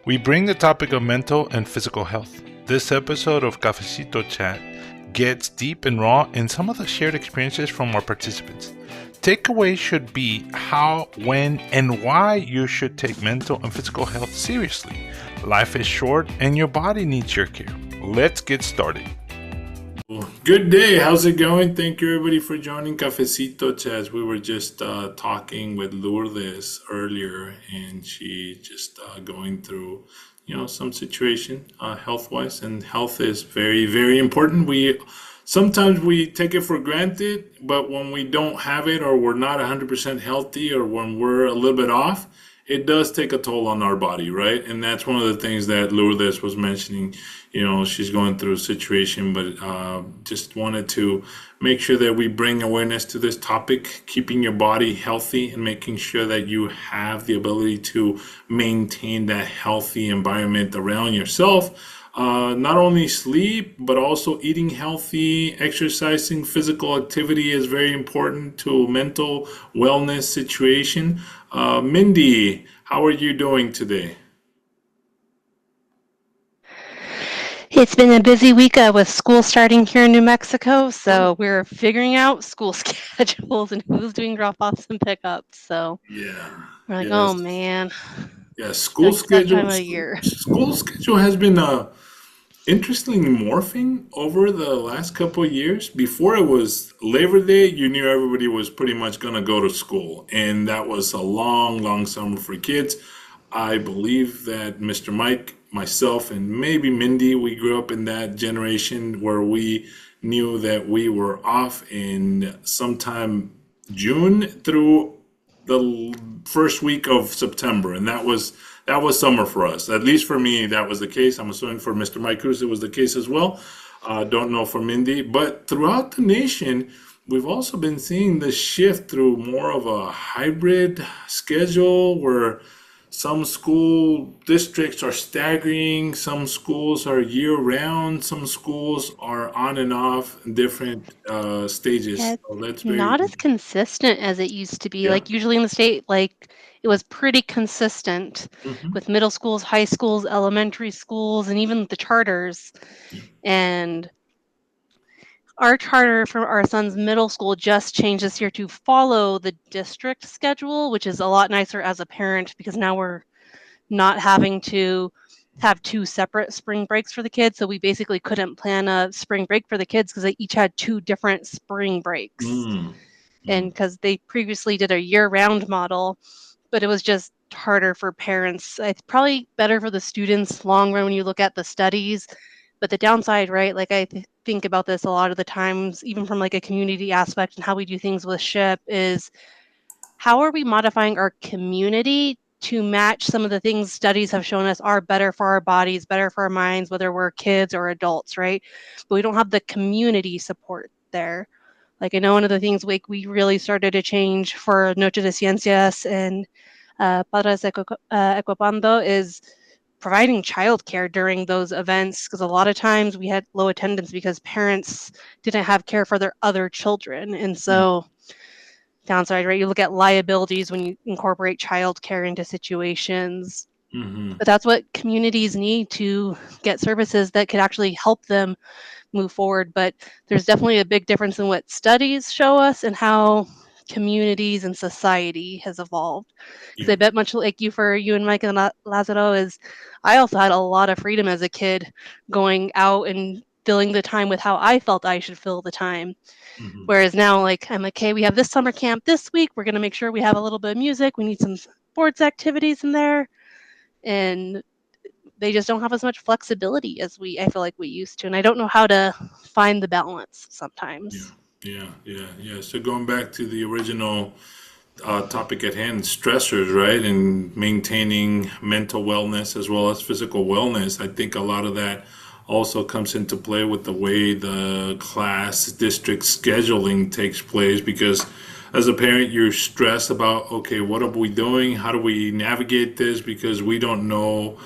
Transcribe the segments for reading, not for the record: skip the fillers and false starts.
We bring the topic of mental and physical health. This episode of Cafecito Chat gets deep and raw in some of the shared experiences from our participants. Takeaway should be how, when, and why you should take mental and physical health seriously. Life is short and your body needs your care. Let's get started. Good day. How's it going? Thank you, everybody, for joining Cafecito Chats. We were just talking with Lourdes earlier, and she just going through, some situation health-wise, and health is very, very important. Sometimes we take it for granted, but when we don't have it, or we're not 100% healthy, or when we're a little bit off, it does take a toll on our body, right? And that's one of the things that Lourdes was mentioning. She's going through a situation, but just wanted to make sure that we bring awareness to this topic, keeping your body healthy and making sure that you have the ability to maintain that healthy environment around yourself. Not only sleep, but also eating healthy, exercising, physical activity is very important to mental wellness situation. Mindy, how are you doing today? It's been a busy week with school starting here in New Mexico, so we're figuring out school schedules and who's doing drop-offs and pickups. So Yeah. we're like, oh Yes. man, Yeah. School like that schedule. time of the year. School schedule has been interestingly morphing over the last couple of years. Before it was Labor Day, you knew everybody was pretty much going to go to school, and that was a long, long summer for kids. I believe that Mr. Mike, myself, and maybe Mindy, we grew up in that generation where we knew that we were off in sometime June through the first week of September, and that was summer for us. At least for me, that was the case. I'm assuming for Mr. Mike Cruz, it was the case as well. Don't know for Mindy, but throughout the nation, we've also been seeing the shift through more of a hybrid schedule where some school districts are staggering, some schools are year round, some schools are on and off in different stages. Yeah, So that's it's very, not as consistent as it used to be. yeah. Like usually in the state, like it was pretty consistent Hmm. with middle schools, high schools, elementary schools, and even the charters. Yeah. And our charter for our son's middle school just changed this year to follow the district schedule, which is a lot nicer as a parent because now we're not having to have two separate spring breaks for the kids. So we basically couldn't plan a spring break for the kids because they each had two different spring breaks. Mm. And Mm. because they previously did a year-round model, but it was just harder for parents. It's probably better for the students long run when you look at the studies. But the downside, right? Like think about this a lot of the times, even from like a community aspect and how we do things with SHIP, is how are we modifying our community to match some of the things studies have shown us are better for our bodies, better for our minds, whether we're kids or adults, right? But we don't have the community support there. Like I know one of the things we really started to change for Noche de Ciencias and Padres Equipando is providing childcare during those events because a lot of times we had low attendance because parents didn't have care for their other children. And so downside, right? You look at liabilities when you incorporate childcare into situations. Mm-hmm. But that's what communities need to get services that could actually help them move forward. But there's definitely a big difference in what studies show us and how communities and society has evolved. Because Yeah. I bet much like you and Mike and Lazaro is, I also had a lot of freedom as a kid going out and filling the time with how I felt I should fill the time. Mm-hmm. Whereas now, like, I'm like, hey, we have this summer camp this week. We're going to make sure we have a little bit of music. We need some sports activities in there. And they just don't have as much flexibility as I feel like we used to. And I don't know how to find the balance Yeah. sometimes. Yeah. Yeah. Yeah. So going back to the original topic at hand, stressors, right? And maintaining mental wellness as well as physical wellness. I think a lot of that also comes into play with the way the class district scheduling takes place because as a parent, you're stressed about, okay, what are we doing? How do we navigate this? Because we don't know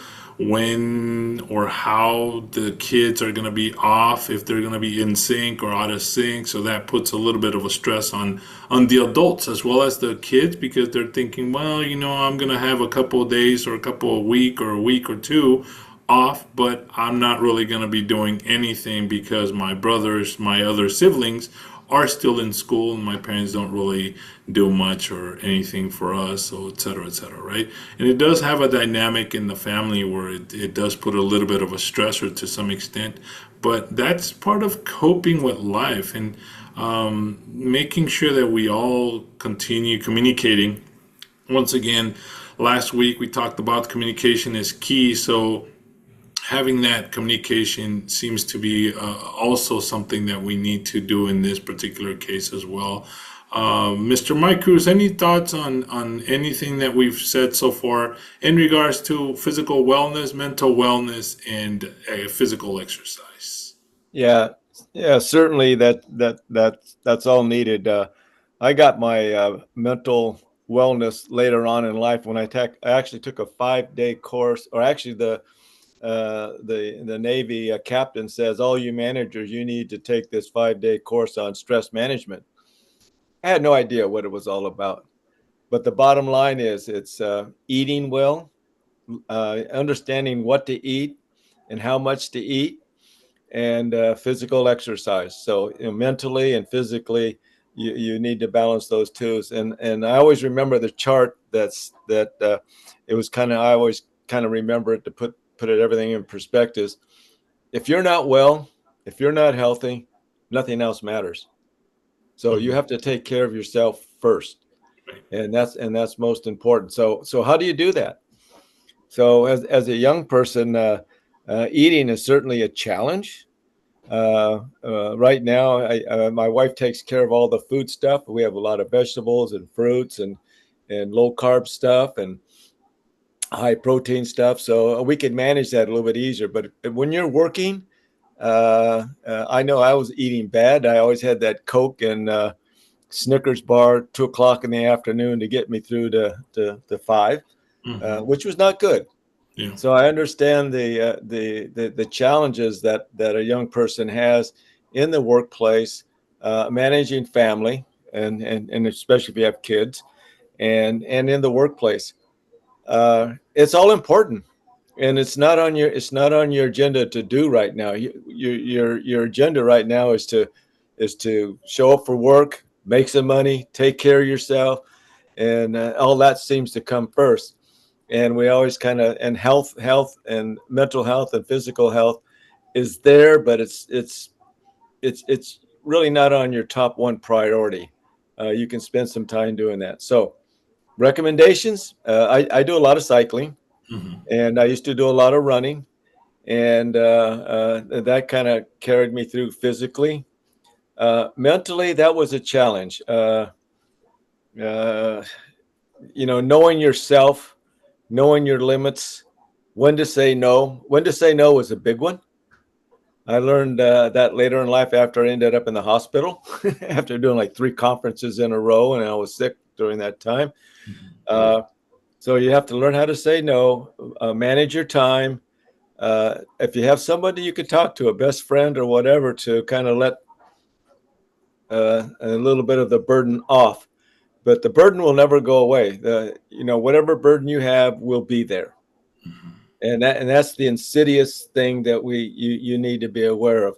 when or how the kids are going to be off, if they're going to be in sync or out of sync. So that puts a little bit of a stress on the adults as well as the kids, because they're thinking, well, I'm going to have a couple of days or a couple of week or a week or two off, but I'm not really going to be doing anything because my brothers, my other siblings are still in school, and my parents don't really do much or anything for us, so et cetera, right? And it does have a dynamic in the family where it does put a little bit of a stressor to some extent, but that's part of coping with life, and making sure that we all continue communicating. Once again, last week we talked about communication is key, so having that communication seems to be also something that we need to do in this particular case as well. Mr. Mike Cruz, any thoughts on anything that we've said so far in regards to physical wellness, mental wellness, and physical exercise? Yeah, yeah, certainly that's all needed. I got my mental wellness later on in life when I actually took a 5-day course, or actually the Navy captain says, all you managers, you need to take this 5-day course on stress management. I had no idea what it was all about, but the bottom line is it's eating well, understanding what to eat and how much to eat, and physical exercise. So mentally and physically, you need to balance those two. And I always remember the chart that it was kind of, I always kind of remember it to put everything in perspective. If you're not well, if you're not healthy, nothing else matters. So you have to take care of yourself first, and that's most important. So how do you do that? So as a young person, eating is certainly a challenge. Right now, my wife takes care of all the food stuff. We have a lot of vegetables and fruits and low carb stuff and high protein stuff, so we can manage that a little bit easier. But when you're working, I know I was eating bad. I always had that Coke and Snickers bar 2 o'clock in the afternoon to get me through to 5, which was not good. Yeah. So I understand the challenges that a young person has in the workplace, managing family, and especially if you have kids, and in the workplace. It's all important, and it's not on your agenda to do right now. Your agenda right now is to show up for work, make some money, take care of yourself, and all that seems to come first. And we always kind of, and health and mental health and physical health is there, but it's really not on your top one priority. You can spend some time doing that. So recommendations, I do a lot of cycling, and I used to do a lot of running, and that kind of carried me through physically. Mentally, that was a challenge. Knowing yourself, knowing your limits, when to say no. When to say no was a big one. I learned that later in life after I ended up in the hospital after doing like 3 conferences in a row, and I was sick during that time. So you have to learn how to say no, manage your time. If you have somebody you could talk to, a best friend or whatever, to kind of let a little bit of the burden off. But the burden will never go away. Whatever burden you have will be there. And that's the insidious thing that you need to be aware of.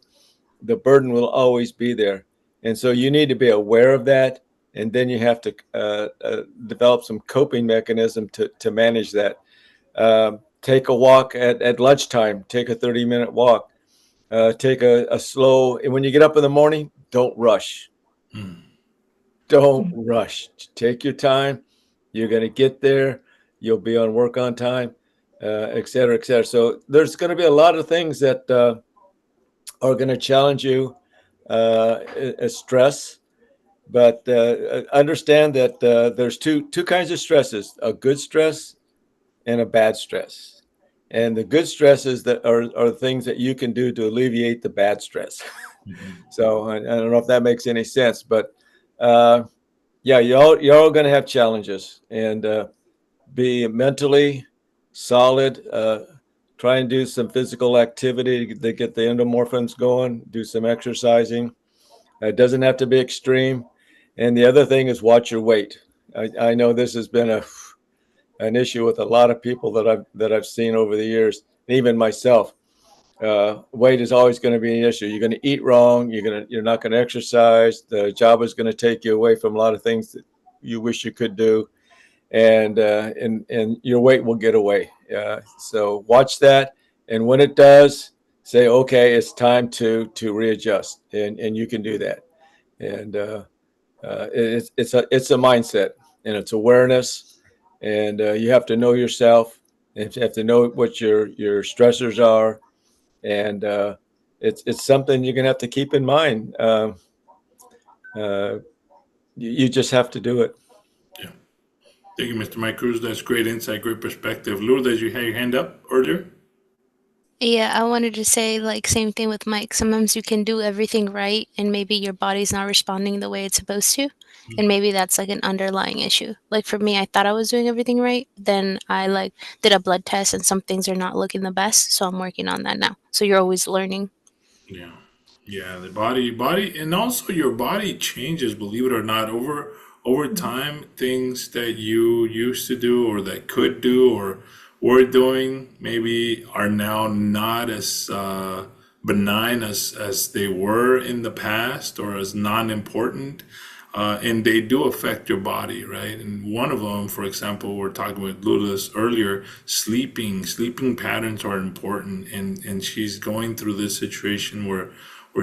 The burden will always be there. And so you need to be aware of that. And then you have to develop some coping mechanism to manage that. Take a walk at lunchtime. Take a 30-minute walk. Take a slow, and when you get up in the morning, don't rush. Don't rush. Take your time. You're going to get there. You'll be on work on time, et cetera, et cetera. So there's going to be a lot of things that are going to challenge you as stress. But understand that there's two kinds of stresses: a good stress and a bad stress. And the good stresses that are things that you can do to alleviate the bad stress. So I don't know if that makes any sense, but yeah, you're all going to have challenges, and be mentally solid. try and do some physical activity to get the endomorphins going, do some exercising. It doesn't have to be extreme. And the other thing is watch your weight. I know this has been an issue with a lot of people that I've seen over the years, even myself. Weight is always going to be an issue. You're going to eat wrong. You're not going to exercise. The job is going to take you away from a lot of things that you wish you could do, and your weight will get away. So watch that, and when it does, say, okay, it's time to readjust, and you can do that. And it's a mindset, and it's awareness, and you have to know yourself, and you have to know what your stressors are, and it's something you're gonna have to keep in mind. You just have to do it. Yeah. Thank you, Mr. Mike Cruz. That's great insight, great perspective. Lourdes, you had your hand up earlier? Yeah, I wanted to say, like, same thing with Mike. Sometimes you can do everything right and maybe your body's not responding the way it's supposed to. And maybe that's like an underlying issue. Like for me, I thought I was doing everything right. Then I like did a blood test and some things are not looking the best. So I'm working on that now. So you're always learning. Yeah. Yeah, the body, and also your body changes, believe it or not, over time, things that you used to do or that could do or were doing maybe are now not as benign as they were in the past or as non-important. And they do affect your body, right? And one of them, for example, we're talking with Lourdes earlier, sleeping patterns are important. And she's going through this situation where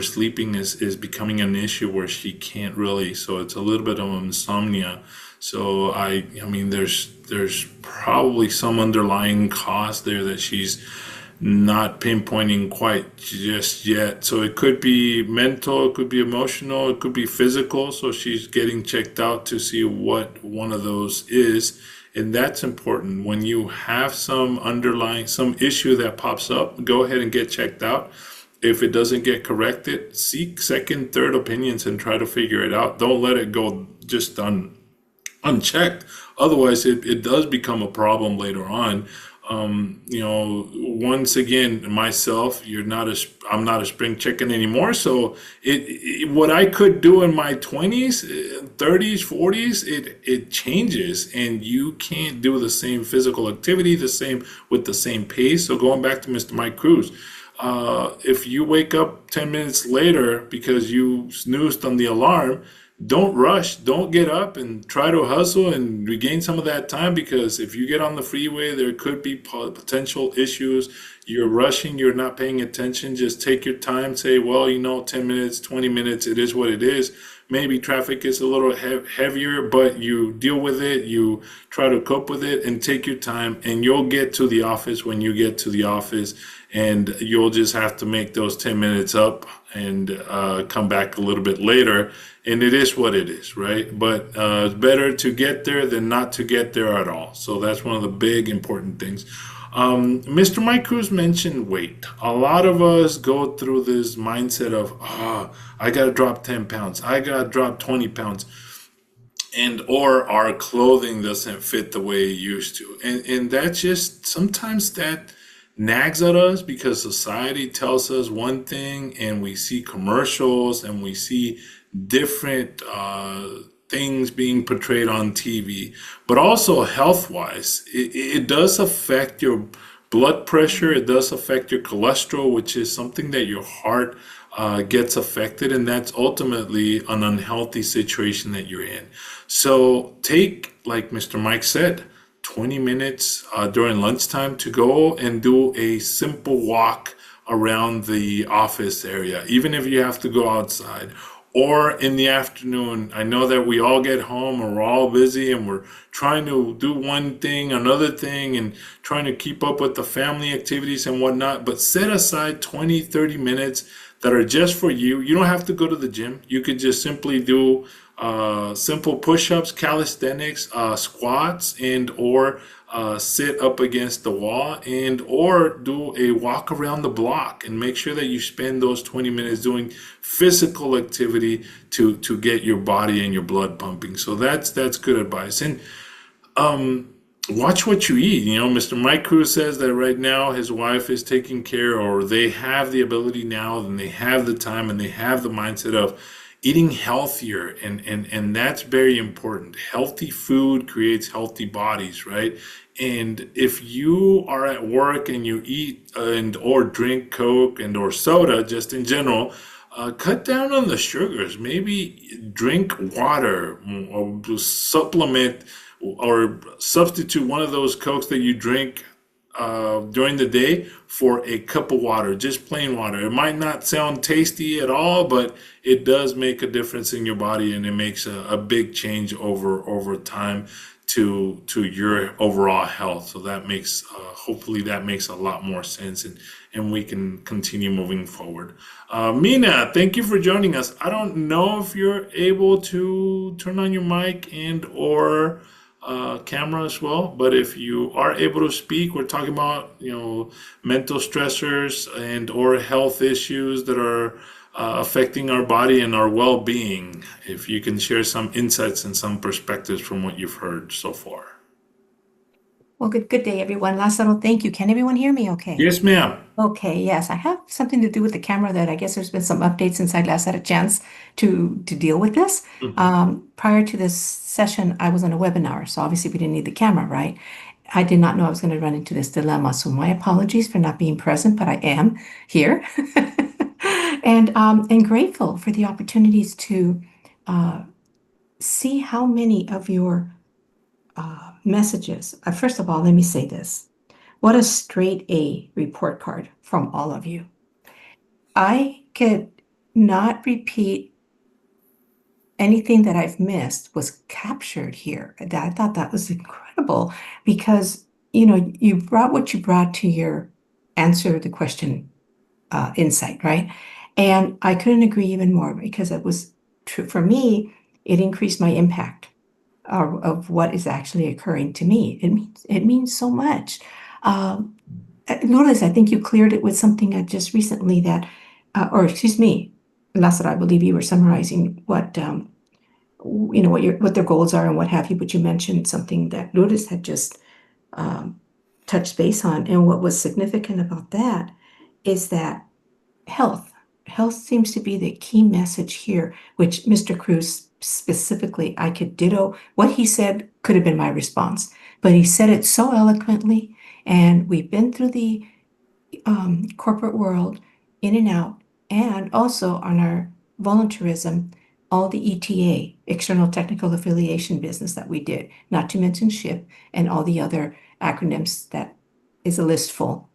sleeping is becoming an issue where she can't really, so it's a little bit of insomnia. So I mean, there's probably some underlying cause there that she's not pinpointing quite just yet. So it could be mental, it could be emotional, it could be physical. So she's getting checked out to see what one of those is. And that's important. When you have some issue that pops up, go ahead and get checked out. If it doesn't get corrected, seek second, third opinions and try to figure it out. Don't let it go just unchecked. Otherwise, it does become a problem later on. Once again, myself, I'm not a spring chicken anymore. So what I could do in my 20s, 30s, 40s, it changes, and you can't do the same physical activity, with the same pace. So going back to Mr. Mike Cruz, if you wake up 10 minutes later because you snoozed on the alarm, don't rush, don't get up and try to hustle and regain some of that time, because if you get on the freeway, there could be potential issues. You're rushing, you're not paying attention. Just take your time, say, well, 10 minutes, 20 minutes, it is what it is. Maybe traffic is a little heavier, but you deal with it, you try to cope with it and take your time, and you'll get to the office when you get to the office, and you'll just have to make those 10 minutes up and come back a little bit later. And it is what it is, right? But it's better to get there than not to get there at all. So that's one of the big important things. Mr. Mike Cruz mentioned weight. A lot of us go through this mindset of, I got to drop 10 pounds. I got to drop 20 pounds. Or our clothing doesn't fit the way it used to. And that's just, sometimes that nags at us because society tells us one thing, and we see commercials and we see different things being portrayed on TV. But also health-wise, it does affect your blood pressure. It does affect your cholesterol, which is something that your heart gets affected, and that's ultimately an unhealthy situation that you're in. So take, like Mr. Mike said, 20 minutes during lunchtime to go and do a simple walk around the office area, even if you have to go outside. Or in the afternoon. I know that we all get home and we're all busy and we're trying to do one thing, another thing, and trying to keep up with the family activities and whatnot. But set aside 20, 30 minutes that are just for you. You don't have to go to the gym. You could just simply do simple push-ups, calisthenics, squats, and or sit up against the wall, and or do a walk around the block, and make sure that you spend those 20 minutes doing physical activity to get your body and your blood pumping. So that's good advice. And watch what you eat. Mr. Mike Cruz says that right now his wife is taking care, or they have the ability now, and they have the time, and they have the mindset of eating healthier, and that's very important. Healthy food creates healthy bodies, right? And if you are at work and you eat and or drink Coke and or soda, just in general, cut down on the sugars. Maybe drink water, or supplement or substitute one of those Cokes that you drink during the day for a cup of water, just plain water. It might not sound tasty at all, but it does make a difference in your body, and it makes a big change over time to your overall health. So that makes hopefully that makes a lot more sense, and we can continue moving forward. Mina, thank you for joining us. I don't know if you're able to turn on your mic and or camera as well, but if you are able to speak, we're talking about mental stressors and or health issues that are affecting our body and our well-being. If you can share some insights and some perspectives from what you've heard so far. Well, good day, everyone. Lázaro, thank you. Can everyone hear me okay? Yes, ma'am. Okay, yes. I have something to do with the camera that I guess there's been some updates since I last had a chance to deal with this. Prior to this session, I was on a webinar, so obviously we didn't need the camera, right? I did not know I was going to run into this dilemma, so my apologies for not being present, but I am here. And grateful for the opportunities to see how many of your messages. First of all, let me say this. What a straight A report card from all of you. I could not repeat anything that I've missed was captured here. I thought that was incredible because, you brought what you brought to your answer the question insight, right? And I couldn't agree even more because it was true for me. It increased my impact of what is actually occurring to me. It means so much. Lourdes, I think you cleared it with something just recently that, or excuse me, Lázaro, I believe you were summarizing what their goals are and what have you, but you mentioned something that Lourdes had just touched base on. And what was significant about that is that health seems to be the key message here, which Mr. Cruz specifically, I could ditto what he said. Could have been my response, but he said it so eloquently. And we've been through the corporate world in and out, and also on our voluntarism, all the ETA, external technical affiliation business that we did, not to mention SHIP and all the other acronyms that is a list full.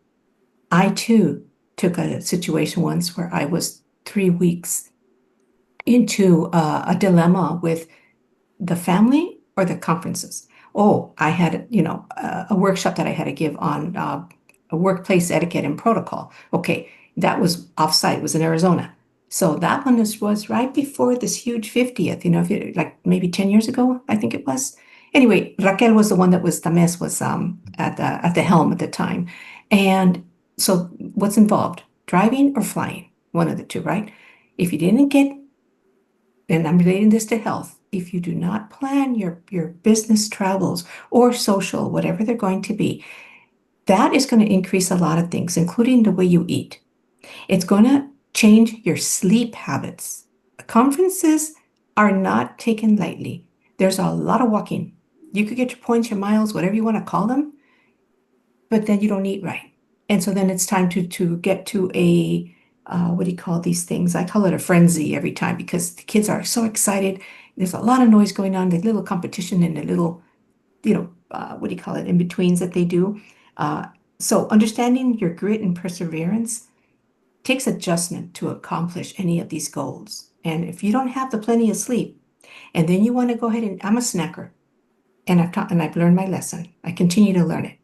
I too took a situation once where I was 3 weeks into a dilemma with the family or the conferences. Oh, I had, a workshop that I had to give on a workplace etiquette and protocol. Okay, that was offsite, it was in Arizona. So that one was right before this huge 50th, like maybe 10 years ago, I think it was. Anyway, Raquel was the one that was, Tames was at the helm at the time. And so what's involved? Driving or flying? One of the two, right? If you didn't get, and I'm relating this to health, if you do not plan your business travels or social, whatever they're going to be, that is going to increase a lot of things, including the way you eat. It's going to change your sleep habits. Conferences are not taken lightly. There's a lot of walking. You could get your points, your miles, whatever you want to call them, but then you don't eat right. And so then it's time to get to a, what do you call these things? I call it a frenzy every time because the kids are so excited. There's a lot of noise going on, the little competition and the little, what do you call it, in-betweens that they do. So understanding your grit and perseverance takes adjustment to accomplish any of these goals. And if you don't have the plenty of sleep, and then you want to go ahead and, I'm a snacker, and I've learned my lesson. I continue to learn it.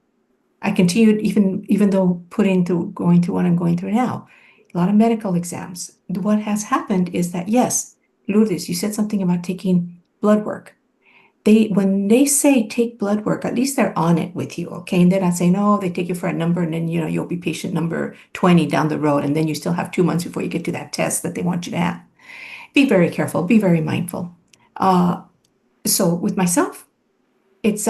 I continued even though going through what I'm going through now, a lot of medical exams. What has happened is that, yes, Lourdes, you said something about taking blood work. When they say take blood work, at least they're on it with you, okay? And they're not saying, oh, they take you for a number and then, you'll be patient number 20 down the road. And then you still have 2 months before you get to that test that they want you to have. Be very careful, be very mindful. So with myself, it's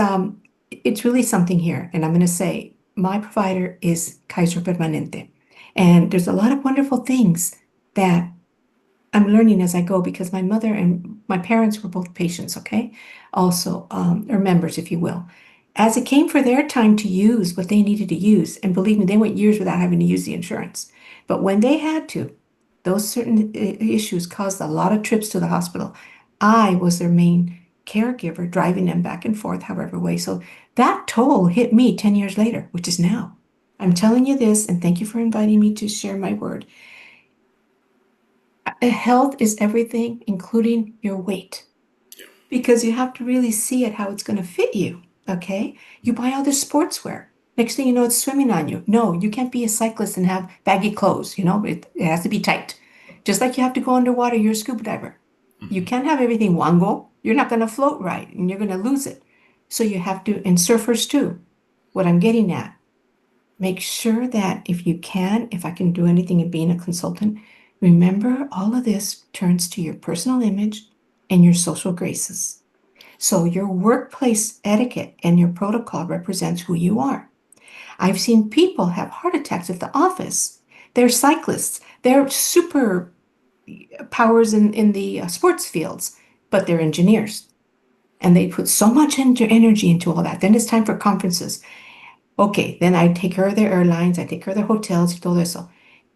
it's really something here. And I'm going to say my provider is Kaiser Permanente. And there's a lot of wonderful things that I'm learning as I go because my mother and my parents were both patients, okay? Also, or members, if you will. As it came for their time to use what they needed to use, and believe me, they went years without having to use the insurance. But when they had to, those certain issues caused a lot of trips to the hospital. I was their main caregiver, driving them back and forth, however way. So that toll hit me 10 years later, which is now. I'm telling you this, and thank you for inviting me to share my word. Health is everything, including your weight, because you have to really see it how it's going to fit you. Okay, you buy all this sportswear. Next thing you know, it's swimming on you. No, you can't be a cyclist and have baggy clothes. You know, it has to be tight. Just like you have to go underwater, you're a scuba diver. You can't have everything wango. You're not going to float right, and you're going to lose it. So you have to, and surfers too. What I'm getting at, make sure that if you can, if I can do anything in being a consultant, remember all of this turns to your personal image and your social graces. So your workplace etiquette and your protocol represents who you are. I've seen people have heart attacks at the office. They're cyclists. They're super powers in the sports fields, but they're engineers. And they put so much energy into all that. Then it's time for conferences. Okay, then I take care of their airlines, I take care of their hotels y todo eso.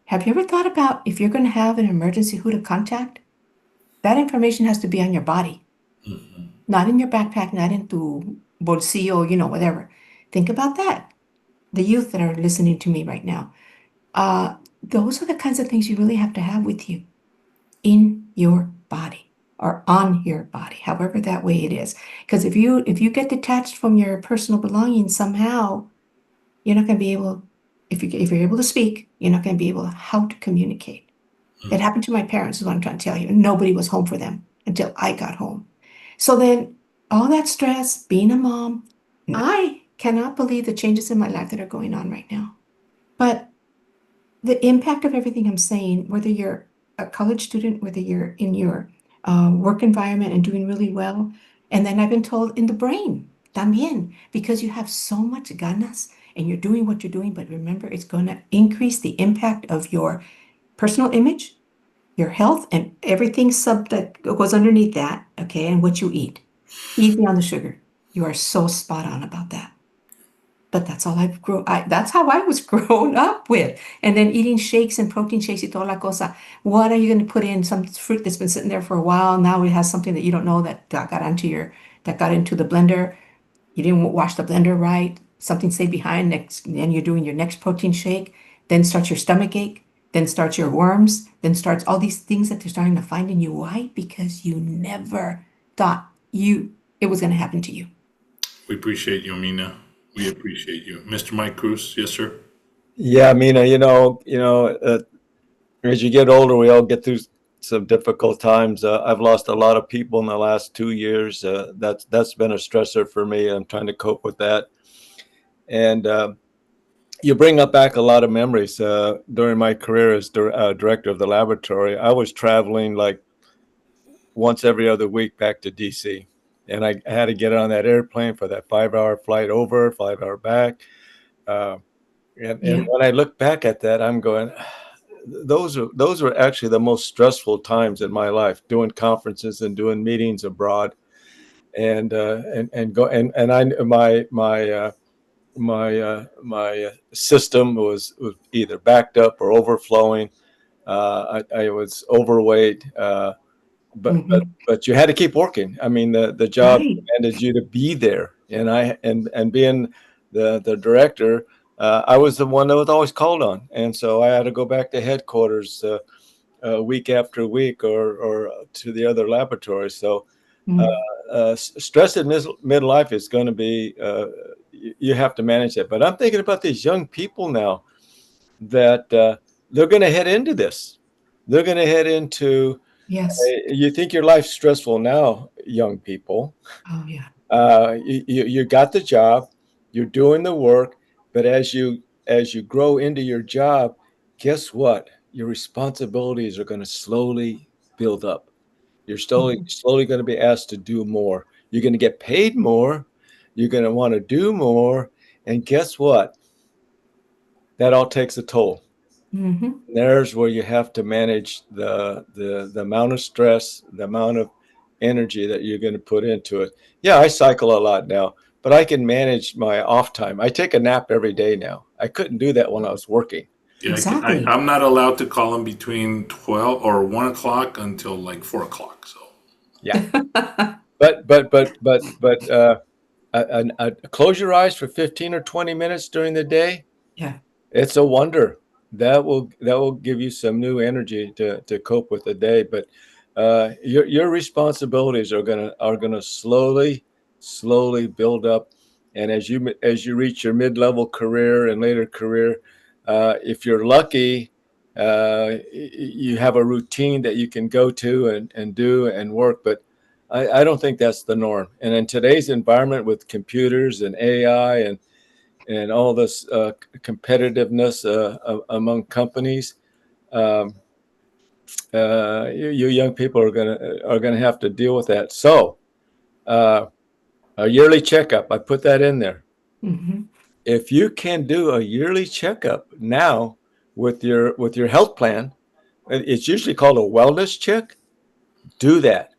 Have you ever thought about if you're going to have an emergency, who to contact? That information has to be on your body, not in your backpack, not in tu bolsillo, you know, whatever. Think about that. The youth that are listening to me right now, those are the kinds of things you really have to have with you in your body or on your body, however that way it is. Because if you get detached from your personal belongings somehow, you're not going to be able, if you're able to speak, you're not going to be able how to communicate. It happened to my parents, is what I'm trying to tell you. Nobody was home for them until I got home. So then all that stress, being a mom, I cannot believe the changes in my life that are going on right now. But the impact of everything I'm saying, whether you're a college student, whether you're in your work environment and doing really well, and then I've been told in the brain, también, because you have so much ganas and you're doing what you're doing, but remember, it's going to increase the impact of your personal image, your health, and everything that goes underneath that, okay, and what you eat. Easy on the sugar. You are so spot on about that. But that's all that's how I was grown up with. And then eating shakes and protein shakes y toda la cosa. What are you going to put in? Some fruit that's been sitting there for a while. Now it has something that you don't know that got into the blender. You didn't wash the blender right. Something stayed behind next, and you're doing your next protein shake. Then starts your stomach ache. Then starts your worms. Then starts all these things that they're starting to find in you. Why? Because you never thought it was going to happen to you. We appreciate you, Amina. We appreciate you. Mr. Mike Cruz, yes, sir. Yeah, Mina, as you get older, we all get through some difficult times. I've lost a lot of people in the last 2 years. That's been a stressor for me. I'm trying to cope with that. And you bring up back a lot of memories. During my career as director of the laboratory, I was traveling like once every other week back to DC. And I had to get on that airplane for that 5-hour flight over, 5-hour back. And when I look back at that, I'm going, those were actually the most stressful times in my life, doing conferences and doing meetings abroad, and my system was either backed up or overflowing. I was overweight, but you had to keep working. I mean, the job demanded you to be there, and being the director, I was the one that was always called on, and so I had to go back to headquarters week after week or to the other laboratories. So stress in midlife is going to be, you have to manage it. But I'm thinking about these young people now that they're going to head into this. They're going to head into, you think your life's stressful now, young people. Oh, yeah. You got the job, you're doing the work, but as you grow into your job, guess what? Your responsibilities are going to slowly build up. You're slowly going to be asked to do more. You're going to get paid more, You're going to want to do more. And guess what? That all takes a toll. Mm-hmm. There's where you have to manage the amount of stress, the amount of energy that you're going to put into it. Yeah, I cycle a lot now, but I can manage my off time. I take a nap every day now. I couldn't do that when I was working. Yeah, Exactly. I'm not allowed to call them between 12 or 1 o'clock until like 4 o'clock. So, Yeah. But close your eyes for 15 or 20 minutes during the day. Yeah. It's a wonder. That will give you some new energy to cope with the day. But your responsibilities are gonna slowly build up. And as you reach your mid-level career and later career, if you're lucky, you have a routine that you can go to and do and work. But I don't think that's the norm. And in today's environment with computers and AI and all this competitiveness among companies, you young people are gonna have to deal with that. So a yearly checkup, I put that in there. Mm-hmm. If you can do a yearly checkup now with your health plan, it's usually called a wellness check. Do that.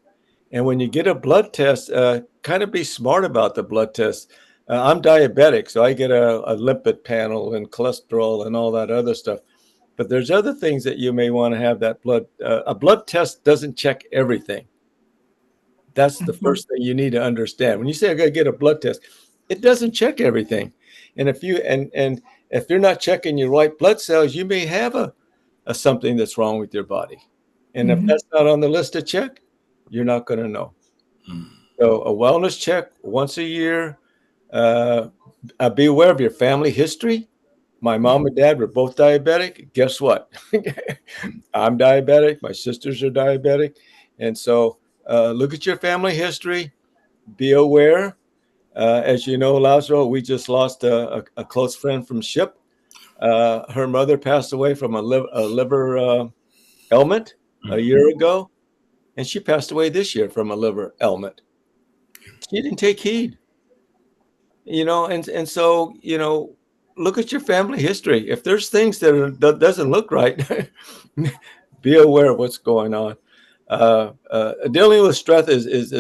And when you get a blood test, kind of be smart about the blood test. I'm diabetic, so I get a lipid panel and cholesterol and all that other stuff. But there's other things that you may want to have that blood. A blood test doesn't check everything. That's the first thing you need to understand. When you say I got to get a blood test, it doesn't check everything. And if you're not checking your white blood cells, you may have a something that's wrong with your body. And if that's not on the list to check, you're not going to know. So a wellness check once a year. Be aware of your family history. My mom and dad were both diabetic. Guess what? I'm diabetic. My sisters are diabetic. And so look at your family history. Be aware. As you know, Lazaro, we just lost a close friend from SHIP. Her mother passed away from a liver ailment a year ago, and she passed away this year from a liver ailment. She didn't take heed, and so, look at your family history. If there's things that doesn't look right, be aware of what's going on. Dealing with stress is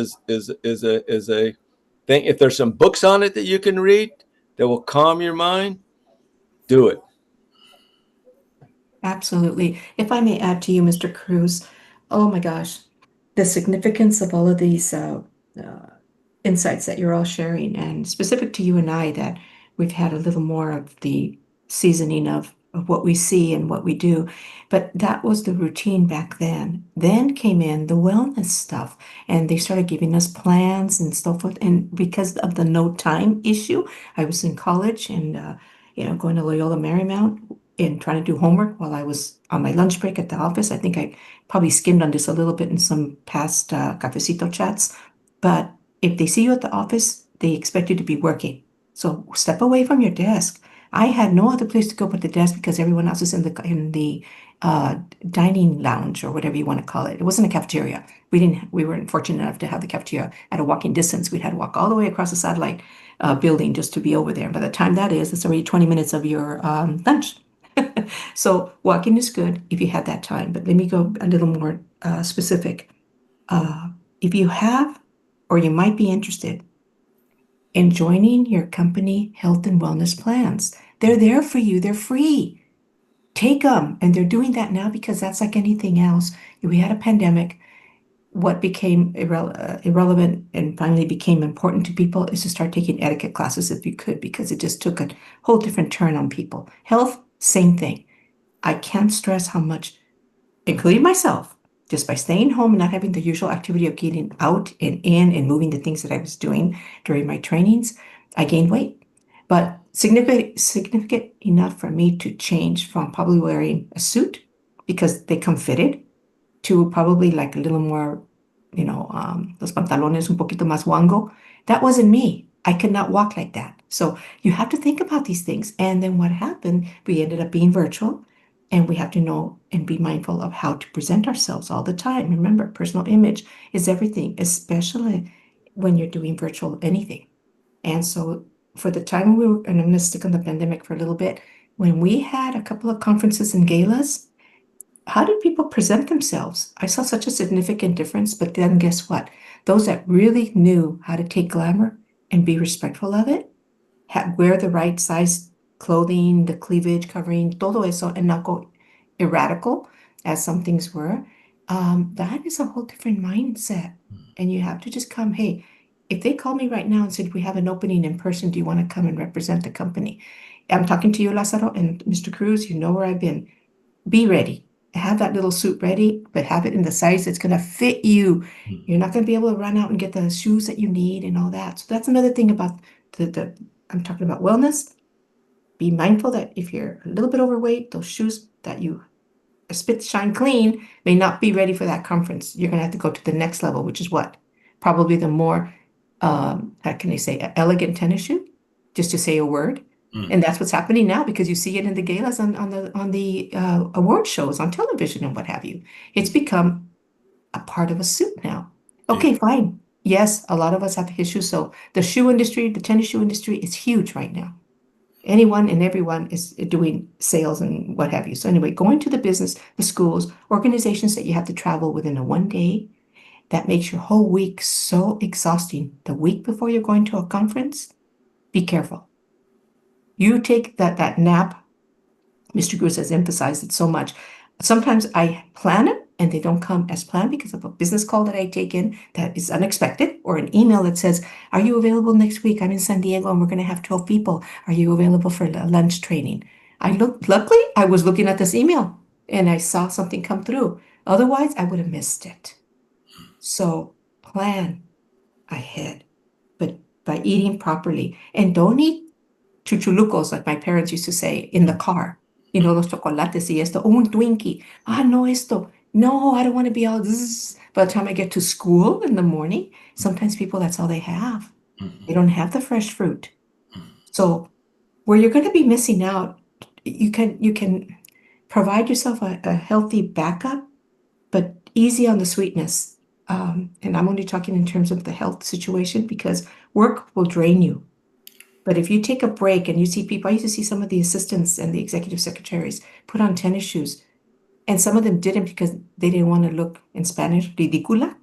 a thing. If there's some books on it that you can read that will calm your mind, do it. Absolutely. If I may add to you, Mr. Cruz, oh my gosh, the significance of all of these insights that you're all sharing, and specific to you and I, that we've had a little more of the seasoning of what we see and what we do. But that was the routine back then. Then came in the wellness stuff, and they started giving us plans and so forth. And because of the no time issue, I was in college and going to Loyola Marymount and trying to do homework while I was on my lunch break at the office. I think I probably skimmed on this a little bit in some past cafecito chats. But if they see you at the office, they expect you to be working. So step away from your desk. I had no other place to go but the desk because everyone else is in the dining lounge or whatever you want to call it. It wasn't a cafeteria. We weren't fortunate enough to have the cafeteria at a walking distance. We had to walk all the way across the satellite building just to be over there. By the time that is, it's already 20 minutes of your lunch. So walking is good if you had that time. But let me go a little more specific. If you have, or you might be interested in joining your company health and wellness plans, they're there for you. They're free. Take them. And they're doing that now because that's like anything else. We had a pandemic. What became irrelevant and finally became important to people is to start taking etiquette classes if you could, because it just took a whole different turn on people. Health, same thing. I can't stress how much, including myself, just by staying home and not having the usual activity of getting out and in and moving the things that I was doing during my trainings, I gained weight. But significant enough for me to change from probably wearing a suit because they come fitted to probably like a little more, los pantalones un poquito más guango. That wasn't me. I could not walk like that. So you have to think about these things. And then what happened, we ended up being virtual, and we have to know and be mindful of how to present ourselves all the time. Remember, personal image is everything, especially when you're doing virtual anything. And so for the time we were, and I'm going to stick on the pandemic for a little bit, when we had a couple of conferences and galas, how did people present themselves? I saw such a significant difference, but then guess what? Those that really knew how to take glamour and be respectful of it, wear the right size clothing, the cleavage covering, todo eso, and not go erratical as some things were. That is a whole different mindset. And you have to just come, hey, if they call me right now and said, we have an opening in person, do you want to come and represent the company? I'm talking to you, Lázaro, and Mr. Cruz, you know where I've been. Be ready. Have that little suit ready, but have it in the size that's going to fit you. You're not going to be able to run out and get the shoes that you need and all that. So that's another thing about I'm talking about wellness. Be mindful that if you're a little bit overweight, those shoes that you spit shine clean may not be ready for that conference. You're going to have to go to the next level, which is what? Probably the more, how can I say, elegant tennis shoe, just to say a word. And that's what's happening now, because you see it in the galas on the award shows on television and what have you. It's become a part of a suit now. Okay, fine. Yes, a lot of us have issues. So the shoe industry, the tennis shoe industry is huge right now. Anyone and everyone is doing sales and what have you. So anyway, going to the business, the schools, organizations that you have to travel within a 1 day, that makes your whole week so exhausting. The week before you're going to a conference, be careful. You take that nap. Mr. Cruz has emphasized it so much. Sometimes I plan it and they don't come as planned because of a business call that I take in that is unexpected, or an email that says, are you available next week? I'm in San Diego and we're going to have 12 people. Are you available for lunch training? Luckily, I was looking at this email and I saw something come through. Otherwise, I would have missed it. So plan ahead, but by eating properly. And don't eat chuchulucos, like my parents used to say, in the car. You know, los chocolates y esto, un Twinkie. No esto. No, I don't want to be all zzz. By the time I get to school in the morning, sometimes people, that's all they have. They don't have the fresh fruit. So where you're going to be missing out, you can provide yourself a healthy backup, but easy on the sweetness. And I'm only talking in terms of the health situation, because work will drain you. But if you take a break and you see people, I used to see some of the assistants and the executive secretaries put on tennis shoes, and some of them didn't because they didn't want to look, in Spanish, ridícula,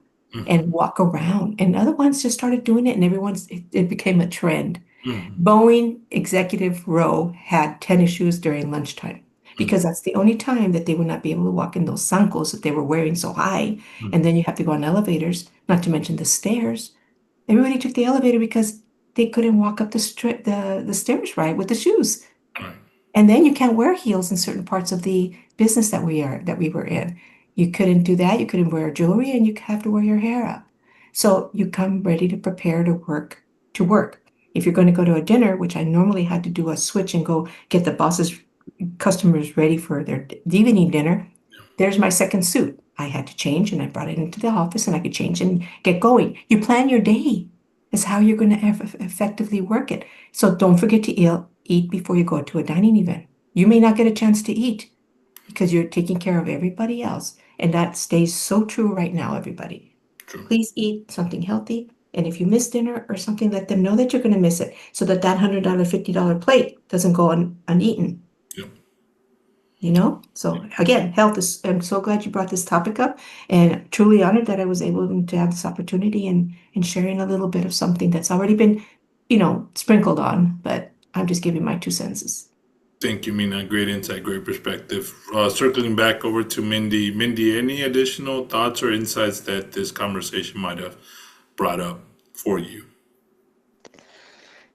and walk around. And other ones just started doing it, and it became a trend. Boeing executive row had tennis shoes during lunchtime, because that's the only time that they would not be able to walk in those zancos that they were wearing so high. And then you have to go on elevators, not to mention the stairs. Everybody took the elevator because they couldn't walk up the stairs right with the shoes. Right. And then you can't wear heels in certain parts of the business that we were in. You couldn't do that. You couldn't wear jewelry, and you have to wear your hair up. So you come ready to prepare to work. If you're going to go to a dinner, which I normally had to do a switch and go get the boss's customers ready for their evening dinner, there's my second suit. I had to change, and I brought it into the office, and I could change and get going. You plan your day. Is how you're going to effectively work it. So don't forget to eat before you go to a dining event. You may not get a chance to eat because you're taking care of everybody else. And that stays so true right now, everybody. True. Please eat something healthy. And if you miss dinner or something, let them know that you're going to miss it, so that $100, $50 plate doesn't go uneaten. Yep. You know? So again, health is, I'm so glad you brought this topic up, and truly honored that I was able to have this opportunity and sharing a little bit of something that's already been, sprinkled on, but I'm just giving my 2 cents. Thank you, Mina. Great insight, great perspective. Circling back over to Mindy. Mindy, any additional thoughts or insights that this conversation might have brought up for you?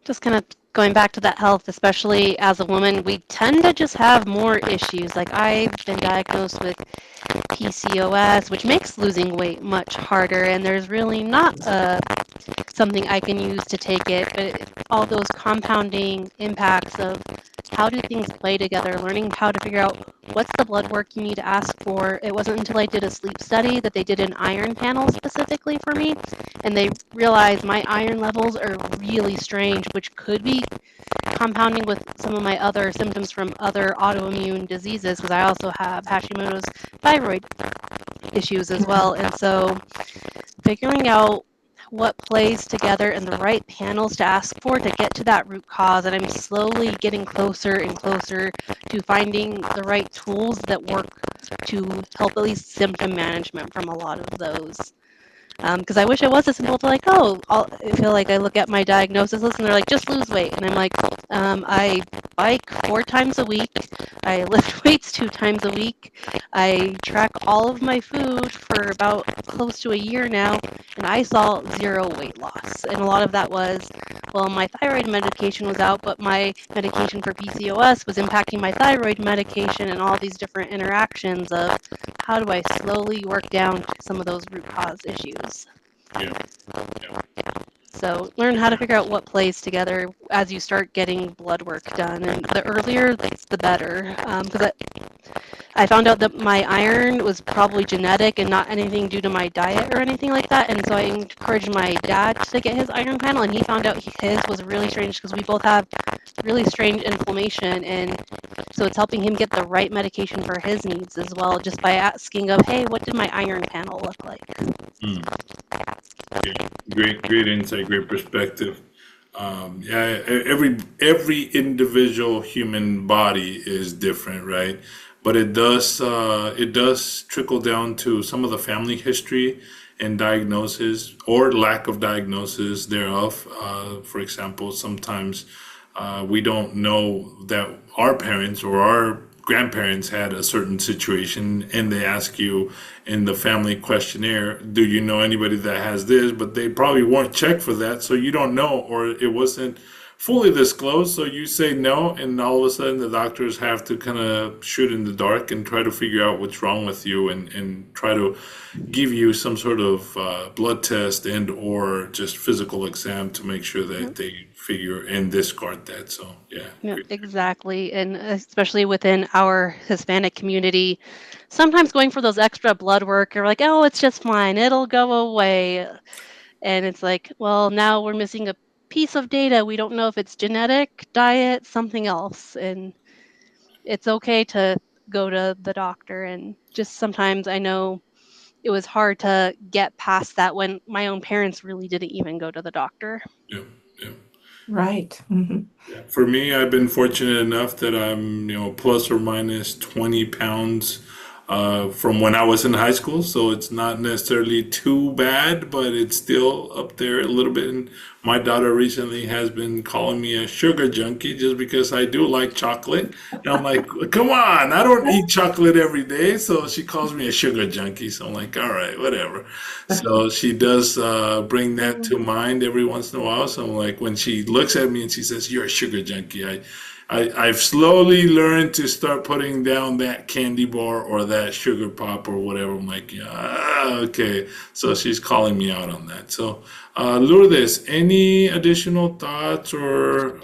Just kind of going back to that health, especially as a woman, we tend to just have more issues. Like, I've been diagnosed with PCOS, which makes losing weight much harder, and there's really not something I can use to take it, but all those compounding impacts of how do things play together, learning how to figure out what's the blood work you need to ask for. It wasn't until I did a sleep study that they did an iron panel specifically for me, and they realized my iron levels are really strange, which could be compounding with some of my other symptoms from other autoimmune diseases, because I also have Hashimoto's thyroid issues as well. And so figuring out what plays together and the right panels to ask for to get to that root cause. And I'm slowly getting closer and closer to finding the right tools that work to help at least symptom management from a lot of those. Because I wish it was as simple to like, oh, I feel like I look at my diagnosis list and they're like, just lose weight. And I'm like, I bike 4 times a week. I lift weights 2 times a week. I track all of my food for about close to a year now, and I saw 0 weight loss. And a lot of that was, well, my thyroid medication was out, but my medication for PCOS was impacting my thyroid medication, and all these different interactions of how do I slowly work down some of those root cause issues. Yeah. So learn how to figure out what plays together as you start getting blood work done, and the earlier the better. Because I found out that my iron was probably genetic and not anything due to my diet or anything like that. And so I encouraged my dad to get his iron panel, and he found out his was really strange because we both have really strange inflammation, and so it's helping him get the right medication for his needs as well, just by asking of, hey, what did my iron panel look like? Great insight, great perspective. Yeah, every individual human body is different, right? But it does trickle down to some of the family history and diagnosis or lack of diagnosis thereof. For example, sometimes we don't know that our parents or our grandparents had a certain situation, and they ask you in the family questionnaire, do you know anybody that has this? But they probably weren't checked for that, so you don't know, or it wasn't fully disclosed, so you say no, and all of a sudden the doctors have to kind of shoot in the dark and try to figure out what's wrong with you, and try to give you some sort of blood test and or just physical exam to make sure that they figure and discard that. So yeah, exactly. And especially within our Hispanic community, sometimes going for those extra blood work, you're like, oh, it's just fine, it'll go away. And it's like, well, now we're missing a piece of data. We don't know if it's genetic, diet, something else. And it's okay to go to the doctor. And just sometimes I know it was hard to get past that when my own parents really didn't even go to the doctor. yeah. Right. Yeah. For me, I've been fortunate enough that I'm, plus or minus 20 pounds from when I was in high school. So it's not necessarily too bad, but it's still up there a little bit. And my daughter recently has been calling me a sugar junkie just because I do like chocolate. And I'm like, come on, I don't eat chocolate every day. So she calls me a sugar junkie. So I'm like, all right, whatever. So she does bring that to mind every once in a while. So I'm like, when she looks at me and she says, you're a sugar junkie, I've slowly learned to start putting down that candy bar or that sugar pop or whatever. I'm like, yeah, okay. So she's calling me out on that. So, Lourdes, any additional thoughts or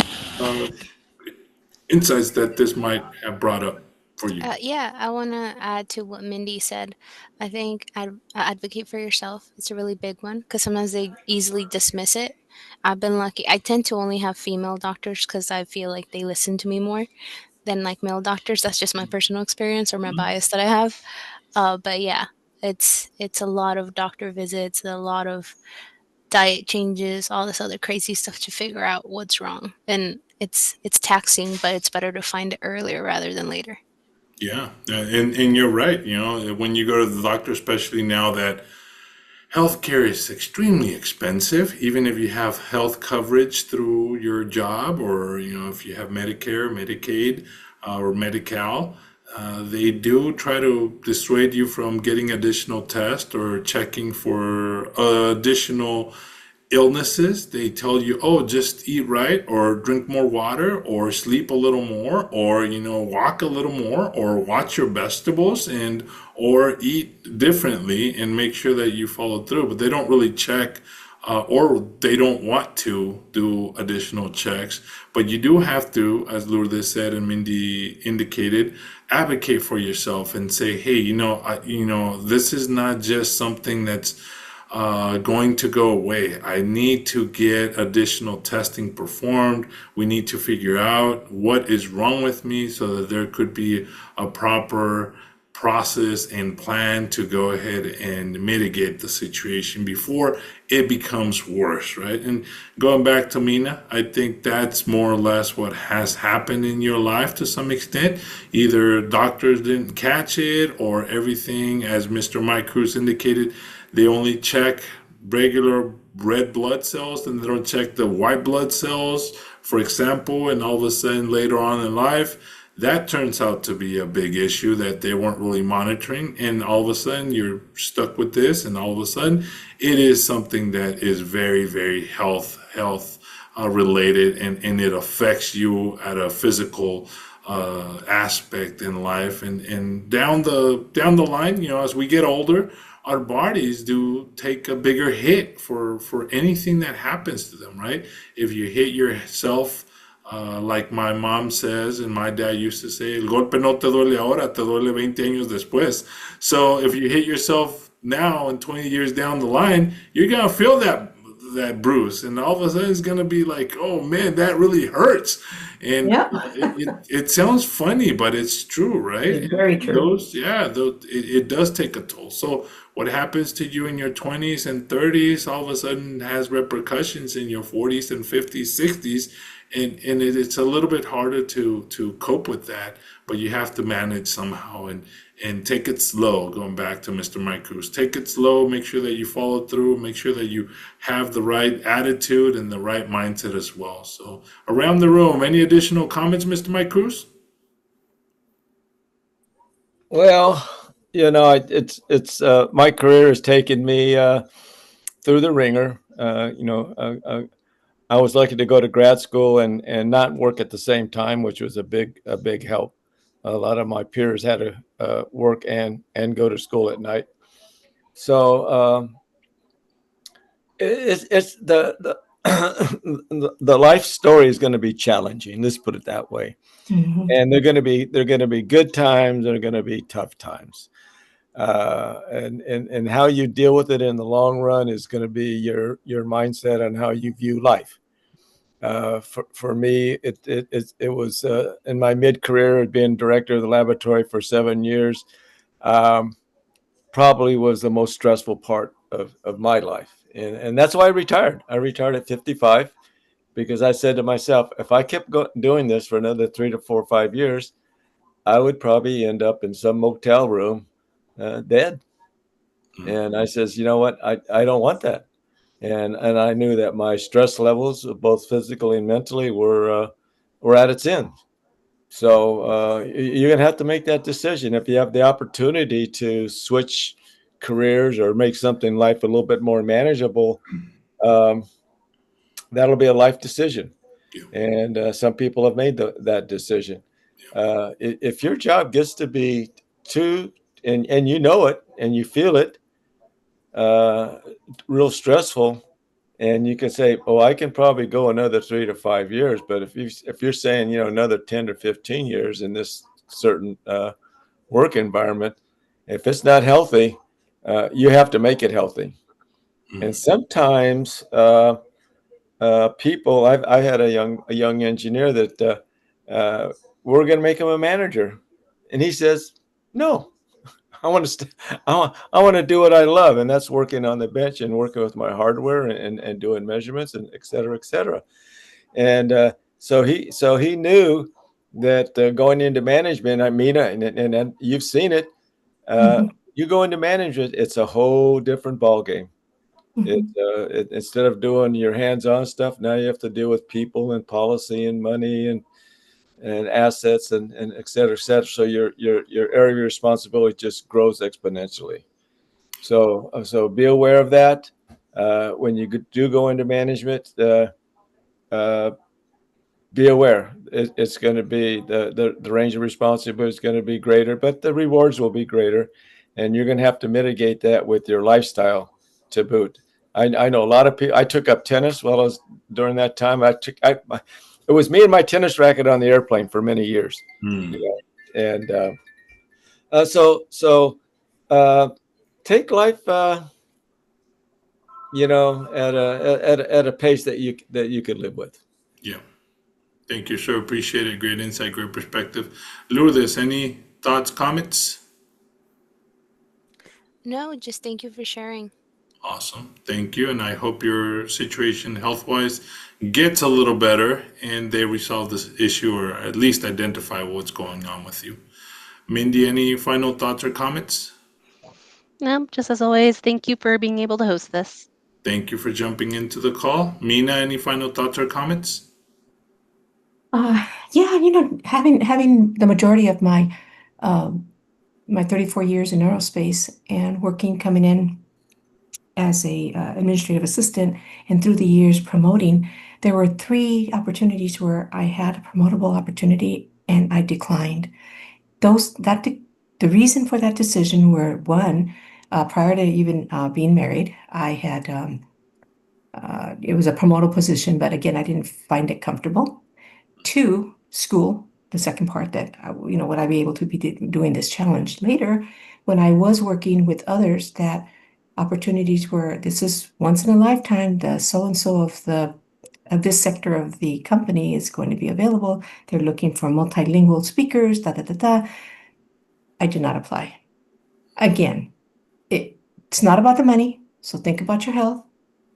insights that this might have brought up for you? Yeah, I want to add to what Mindy said. I think advocate for yourself. It's a really big one because sometimes they easily dismiss it. I've been lucky. I tend to only have female doctors because I feel like they listen to me more than like male doctors. That's just my personal experience or my bias that I have. But yeah, it's a lot of doctor visits, a lot of diet changes, all this other crazy stuff to figure out what's wrong. And it's taxing, but it's better to find it earlier rather than later. Yeah, and you're right. When you go to the doctor, especially now that healthcare is extremely expensive, even if you have health coverage through your job, or if you have Medicare, Medicaid, or Medi-Cal, they do try to dissuade you from getting additional tests or checking for additional illnesses. They tell you, oh, just eat right, or drink more water, or sleep a little more, or walk a little more, or watch your vegetables, and or eat differently, and make sure that you follow through. But they don't really check, or they don't want to do additional checks. But you do have to, as Lourdes said and Mindy indicated, advocate for yourself and say, hey, this is not just something that's going to go away. I need to get additional testing performed. We need to figure out what is wrong with me so that there could be a proper process and plan to go ahead and mitigate the situation before it becomes worse, right? And going back to Mina, I think that's more or less what has happened in your life to some extent. Either doctors didn't catch it, or everything, as Mr. Mike Cruz indicated, they only check regular red blood cells and they don't check the white blood cells, for example, and all of a sudden later on in life, that turns out to be a big issue that they weren't really monitoring, and all of a sudden you're stuck with this, and all of a sudden it is something that is very, very health related, and it affects you at a physical aspect in life, and down the line, as we get older, our bodies do take a bigger hit for anything that happens to them, right? If you hit yourself, like my mom says, and my dad used to say, el golpe no te duele ahora, te duele 20 años después. So if you hit yourself now and 20 years down the line, you're going to feel that bruise. And all of a sudden it's going to be like, oh man, that really hurts. And Yeah. it sounds funny, but it's true, right? It's very true. It does take a toll. So what happens to you in your 20s and 30s all of a sudden has repercussions in your 40s and 50s, 60s. And it's a little bit harder to cope with that, but you have to manage somehow and take it slow. Going back to Mr. Mike Cruz, take it slow, make sure that you follow through, make sure that you have the right attitude and the right mindset as well. So around the room, any additional comments, Mr. Mike Cruz? Well, it's my career has taken me through the ringer. I was lucky to go to grad school and not work at the same time, which was a big help. A lot of my peers had to work and go to school at night. So it's the the life story is going to be challenging. Let's put it that way. Mhm. And they're going to be good times. They're going to be tough times. And how you deal with it in the long run is going to be your mindset on how you view life. For me, it was in my mid-career, being director of the laboratory for 7 years, probably was the most stressful part of my life. And that's why I retired. I retired at 55 because I said to myself, if I kept doing this for another 3 to 4 or 5 years, I would probably end up in some motel room dead. And I says, you know what? I don't want that. And I knew that my stress levels, both physically and mentally, were at its end. So you're going to have to make that decision. If you have the opportunity to switch careers or make something in life a little bit more manageable, that'll be a life decision. And some people have made that decision. If your job gets to be too, and you know it and you feel it, real stressful, and you can say, oh, I can probably go another 3 to 5 years. But if you're saying, another 10 or 15 years in this certain work environment, if it's not healthy, you have to make it healthy. And sometimes people, I had a young engineer that we're going to make him a manager, and he says, no. I want to do what I love, and that's working on the bench and working with my hardware and doing measurements and et cetera, et cetera. And so he knew that going into management, and you've seen it. You go into management, it's a whole different ballgame. Instead of doing your hands-on stuff, now you have to deal with people and policy and money and assets and et cetera, et cetera. So your area of responsibility just grows exponentially. So be aware of that. When you do go into management, be aware. It's going to be the range of responsibility is going to be greater, but the rewards will be greater, and you're going to have to mitigate that with your lifestyle to boot. I know a lot of people. I took up tennis while I was during that time. It was me and my tennis racket on the airplane for many years. And so take life, at a pace that you could live with. Yeah. Thank you, sir. Appreciate it. Great insight, great perspective. Lourdes, any thoughts, comments? No, just thank you for sharing. Awesome. Thank you. And I hope your situation health wise gets a little better and they resolve this issue or at least identify what's going on with you. Mindy, any final thoughts or comments? No, just as always, thank you for being able to host this. Thank you for jumping into the call. Mina, any final thoughts or comments? Yeah, having the majority of um, my 34 years in aerospace and working coming in as a administrative assistant and through the years promoting, there were three opportunities where I had a promotable opportunity and I declined. The reason for that decision were one, prior to even being married, I had it was a promotable position, but again, I didn't find it comfortable. Two, school, the second part that, would I be able to be doing this challenge later when I was working with others that opportunities were, this is once in a lifetime, the so-and-so of this sector of the company is going to be available. They're looking for multilingual speakers, da, da, da, da. I did not apply. Again, it's not about the money, so think about your health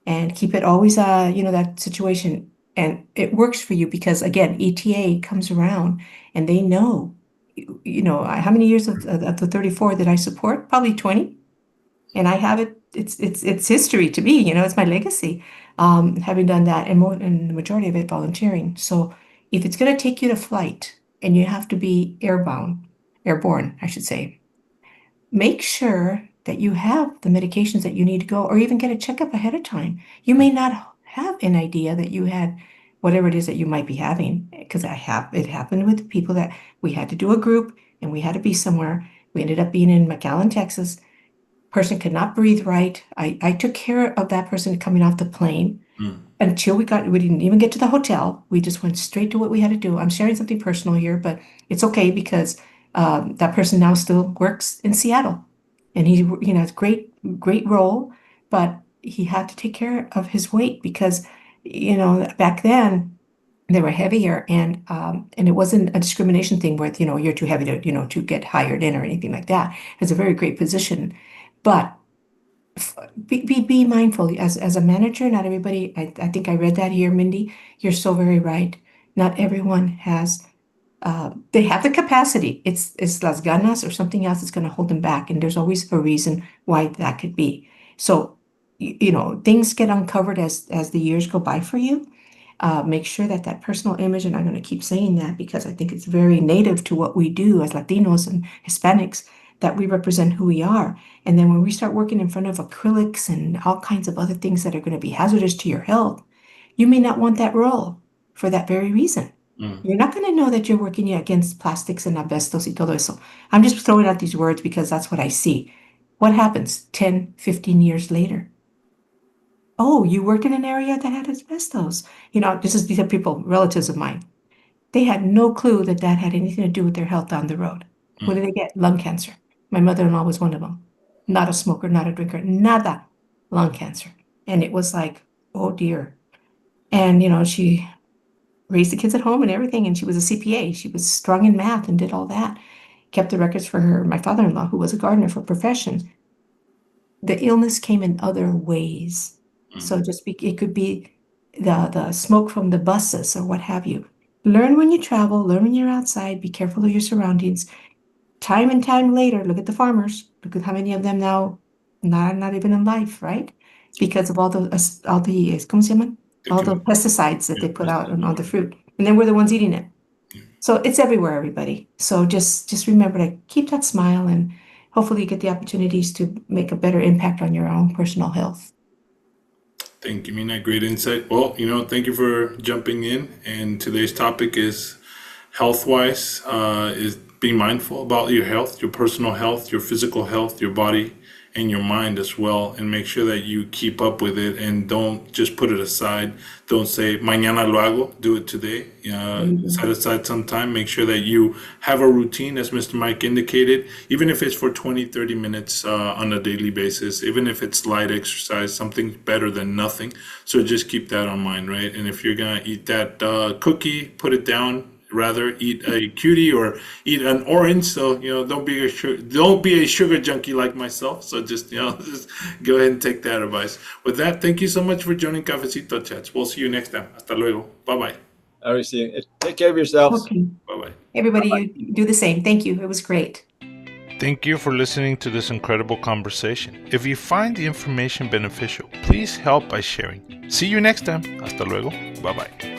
and keep it always, that situation. And it works for you because, again, ETA comes around and they know, how many years of the 34 that I support? Probably 20. And I have it, it's history to me, it's my legacy, having done that and the majority of it volunteering. So if it's going to take you to flight and you have to be airborne, I should say, make sure that you have the medications that you need to go, or even get a checkup ahead of time. You may not have an idea that you had whatever it is that you might be having, because it happened with people that we had to do a group and we had to be somewhere. We ended up being in McAllen, Texas. Person could not breathe right. I took care of that person coming off the plane until we didn't even get to the hotel. We just went straight to what we had to do. I'm sharing something personal here, but it's okay because that person now still works in Seattle, and it's great role, but he had to take care of his weight because, back then they were heavier, and it wasn't a discrimination thing where, you're too heavy to get hired in or anything like that. It's a very great position, but be mindful as a manager. Not everybody, I think I read that here, Mindy. You're so very right. Not everyone has they have the capacity. It's las ganas or something else that's going to hold them back, and there's always a reason why that could be. So, things get uncovered as the years go by for you. Make sure that personal image, and I'm going to keep saying that because I think it's very native to what we do as Latinos and Hispanics, that we represent who we are. And then when we start working in front of acrylics and all kinds of other things that are going to be hazardous to your health, you may not want that role for that very reason. You're not going to know that you're working against plastics and asbestos y todo eso. I'm just throwing out these words because that's what I see. What happens 10, 15 years later? Oh, you worked in an area that had asbestos. These are people, relatives of mine. They had no clue that had anything to do with their health down the road. What did they get? Lung cancer. My mother-in-law was one of them. Not a smoker, not a drinker, nada, lung cancer. And it was like, oh dear. And, she raised the kids at home and everything, and she was a CPA. She was strong in math and did all that. Kept the records for my father-in-law, who was a gardener for profession. The illness came in other ways. So it could be the smoke from the buses or what have you. Learn when you travel, learn when you're outside, be careful of your surroundings. Time and time later, look at the farmers. Look at how many of them now not even in life, right? Because of all the ¿cómo se llaman? All the pesticides that they put out on the fruit. And then we're the ones eating it. So it's everywhere, everybody. So just remember to keep that smile, and hopefully you get the opportunities to make a better impact on your own personal health. Thank you, Mina. Great insight. Well, thank you for jumping in. And today's topic is health-wise, is being mindful about your health, your personal health, your physical health, your body, and your mind as well. And make sure that you keep up with it and don't just put it aside. Don't say, mañana lo hago, do it today. Set aside some time. Make sure that you have a routine, as Mr. Mike indicated, even if it's for 20, 30 minutes on a daily basis, even if it's light exercise, something better than nothing. So just keep that on mind, right? And if you're going to eat that cookie, put it down. rather eat a cutie or eat an orange. So don't be a sugar junkie like myself. So just just go ahead and take that advice. With that, thank you so much for joining Cafecito Chats. We'll see you next time. Hasta luego. Bye bye. All right, see you. Take care of yourselves. Okay. Bye bye. Everybody, you do the same. Thank you. It was great. Thank you for listening to this incredible conversation. If you find the information beneficial, please help by sharing. See you next time. Hasta luego. Bye bye.